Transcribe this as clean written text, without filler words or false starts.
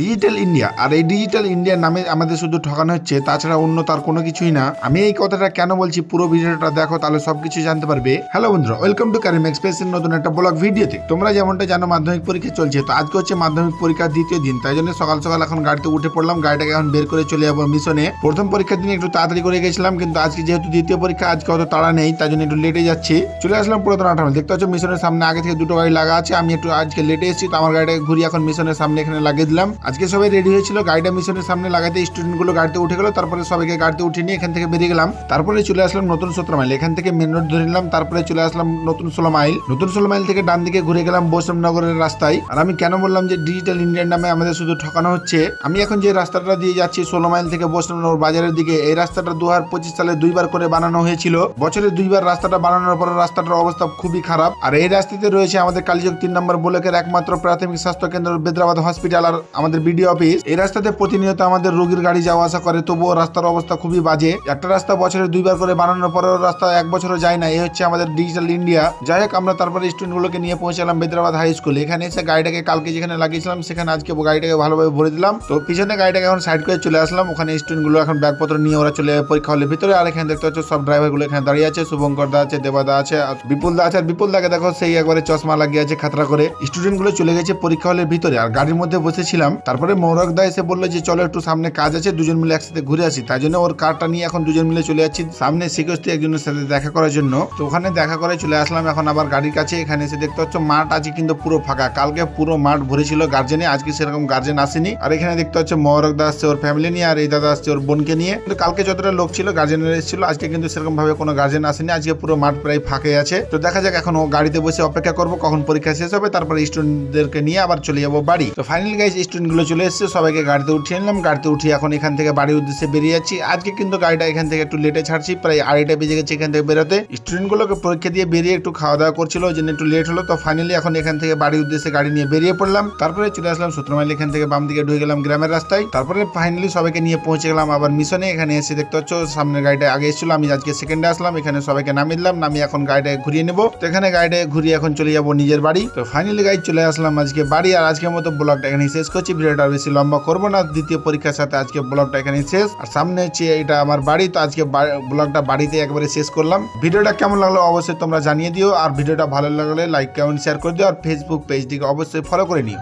Digital India. আর এই digital ইন্ডিয়ার নামে আমাদের শুধু ঠকানো হচ্ছে, তাছাড়া অন্য তার কোনো কিছুই না। আমি এই কথাটা কেন বলছি পুরো ভিডিওটা দেখো, তাহলে সবকিছু জানতে পারবে। হ্যালো বন্ধুরা, ওয়েলকাম টু কারিম এক্সপ্রেসের নতুন একটা ব্লগ ভিডিওতে। তোমরা যেমনটা জানো মাধ্যমিক পরীক্ষা চলছে, তো আজকে হচ্ছে মাধ্যমিক পরীক্ষার দ্বিতীয় দিন। তাই জন্য সকাল সকাল এখন গাড়িতে উঠে পড়লাম, গাড়িটাকে এখন বের করে চলে যাবো মিশনে। প্রথম পরীক্ষার দিন একটু তাড়াতাড়ি করে গেছিলাম, কিন্তু আজকে যেহেতু দ্বিতীয় পরীক্ষা, আজকে অত তাড়া নেই, তাই জন্য একটু লেটে যাচ্ছি। চলে আসলাম পুরাতন আঠারো। দেখতে পাচ্ছ মিশনের সামনে আগে থেকে দুটো গাড়ি লাগা আছে। আমি একটু আজকে লেটে এসেছি, তো আমার গাড়িটাকে ঘুরিয়ে এখন মিশনের সামনে এখানে লাগিয়ে দিলাম। আজকে সবাই রেডি হয়েছিল, গাড়িটা মিশনের সামনে লাগাতে স্টুডেন্ট গুলো গাড়িতে উঠে গেল। তারপরে সবাইকে গাড়িতে উঠে নিয়ে এখান থেকে বেরিয়ে গেলাম। তারপরে চলে আসলাম নতুন 17 মাইল। এখান থেকে মেন রোড ধরে নিলাম, তারপরে চলে আসলাম নতুন 16 মাইল। নতুন 16 মাইল থেকে ডান দিকে ঘুরে গেলাম বৈষ্ণবনগরের রাস্তায়। আর আমি কেন বললাম যে ডিজিটাল ইন্ডিয়ার নামে আমাদের শুধু ঠকানো হচ্ছে, আমি এখন যে রাস্তাটা দিয়ে যাচ্ছি 16 মাইল থেকে বৈষ্ণবনগর বাজারের দিকে, এই রাস্তাটা 2025 সালে দুইবার করে বানানো হয়েছিল। বছরে দুইবার রাস্তাটা বানানোর পর রাস্তাটার অবস্থা খুবই খারাপ। আর এই রাস্তাতে রয়েছে আমাদের কালীচক 3 নম্বর ব্লকের একমাত্র প্রাথমিক স্বাস্থ্য কেন্দ্র বেদ্রাবাদ হসপিটাল আর আমাদের বিডিও অফিস। এই রাস্তাতে প্রতিনিয়ত আমাদের রোগীর গাড়ি যাওয়া আসা করে, তবুও রাস্তার অবস্থা খুবই বাজে। একটা রাস্তা বছরে দুইবার করে বানানোর পরেও রাস্তা এক বছরও যায় না। এই হচ্ছে আমাদের ডিজিটাল ইন্ডিয়া। যাই হোক, আমরা তারপরে স্টুডেন্টগুলোকে নিয়ে পৌঁছালাম বেদ্রাবাদ হাই স্কুল। এখানে এসে গাড়িটাকে কালকে যেখানে লাগিয়েছিলাম সেখানে আজকে গাড়িটাকে ভালোভাবে ভরে দিলাম। তো পিছনে গাড়িটাকে এখন সাইড করে চলে আসলাম। ওখানে স্টুডেন্টগুলো এখন ব্যাগপত্র নিয়ে ওরা চলে যাবে পরীক্ষা হলের ভিতরে। আর এখানে দেখতে পাচ্ছ সব ড্রাইভারগুলো এখানে দাঁড়িয়ে আছে। শুভঙ্কর দা আছে, দেবা দা আছে, বিপুল দা আছে। আর বিপুল দাকে দেখো সেই একবারে চশমা লাগিয়ে আছে খাতরা করে। স্টুডেন্টগুলো চলে গেছে পরীক্ষা হলের ভিতরে, আর গাড়ির মধ্যে বসেছিলাম। তারপরে মৌরক দা এসে বললো যে চলো একটু সামনে কাজ আছে, দুজন মিলে একসাথে ঘুরে আসি। তাই জন্য ওর কারটা নিয়ে এখন দুজন মিলে চলে যাচ্ছি সামনে শিক্ষার্থী একজনের সাথে দেখা করার জন্য। তো ওখানে দেখা করে চলে আসলাম এখন আবার গাড়ির কাছে। এখানে এসে দেখতে পাচ্ছ মাঠ আছে কিন্তু পুরো ফাঁকা। কালকে পুরো মাঠ ভরেছিল গার্জেনে, আজকে সেরকম গার্জেন আসেনি। আর এখানে দেখতে পাচ্ছ মৌরক দা আসছে ওর ফ্যামিলি নিয়ে, আর এই দাদা আসছে ওর বোনকে নিয়ে। কিন্তু কালকে যতটা লোক ছিল গার্জেনের এসেছিল, আজকে কিন্তু সেরকম ভাবে কোনো গার্জেন আসেনি। আজকে পুরো মাঠ প্রায় ফাঁকে আছে। তো দেখা যাক, এখন ও গাড়িতে বসে অপেক্ষা করবো কখন পরীক্ষা শেষ হবে, তারপরে স্টুডেন্টদেরকে নিয়ে আবার চলে যাবো বাড়ি। তো ফাইনালি গাইস স্টুডেন্ট গুলো চলে এসেছে, সবাইকে গাড়িতে উঠিয়ে নিলাম। গাড়িতে উঠিয়ে এখন এখান থেকে বাড়ির উদ্দেশ্যে বেরিয়ে যাচ্ছি। আজকে কিন্তু গাড়িটা এখান থেকে একটু লেটে ছাড়ছি, প্রায় 2:30 বেজে গেছে এখান থেকে বেরোতে। স্টুডেন্ট গুলোকে পরীক্ষা দিয়ে বেরিয়ে একটু খাওয়া দাওয়া করছিল, ওই জন্য একটু লেট হলো। তো ফাইনালি এখন এখান থেকে বাড়ির উদ্দেশ্যে গাড়ি নিয়ে বেরিয়ে পড়লাম। তারপরে চলে আসলাম 17 মাইল। এখান থেকে বাম দিকে ঢুকে গেলাম গ্রামের রাস্তায়। তারপরে ফাইনালি সবাইকে নিয়ে পৌঁছে গেলাম আবার মিশনে। এখানে এসে দেখতে পাচ্ছ সামনের গাড়িটা আগে এসেছিল, আমি আজকে সেকেন্ডে আসলাম। এখানে সবাইকে নামিয়ে দিলাম, নামিয়ে এখন গাড়িটাকে ঘুরিয়ে নেবো। তো এখানে গাড়িটাকে ঘুরিয়ে এখন চলে যাবো নিজের বাড়ি। তো ফাইনালি গাইড চলে আসলাম আজকে বাড়ি। আর আজকের মতো ব্লগটা এখানে শেষ করছি। ভিডিওটা বেশি লম্বা করবো না, দ্বিতীয় পরীক্ষার সাথে আজকে ব্লগটা এখানে শেষ। আর সামনে হচ্ছে এটা আমার বাড়ি, তো আজকে ব্লগটা বাড়িতে একবারে শেষ করলাম। ভিডিওটা কেমন লাগলো অবশ্যই তোমরা জানিয়ে দিও। আর ভিডিওটা ভালো লাগলে লাইক কমেন্ট শেয়ার করে দিও। আর ফেসবুক পেজটিকে অবশ্যই ফলো করে নিও।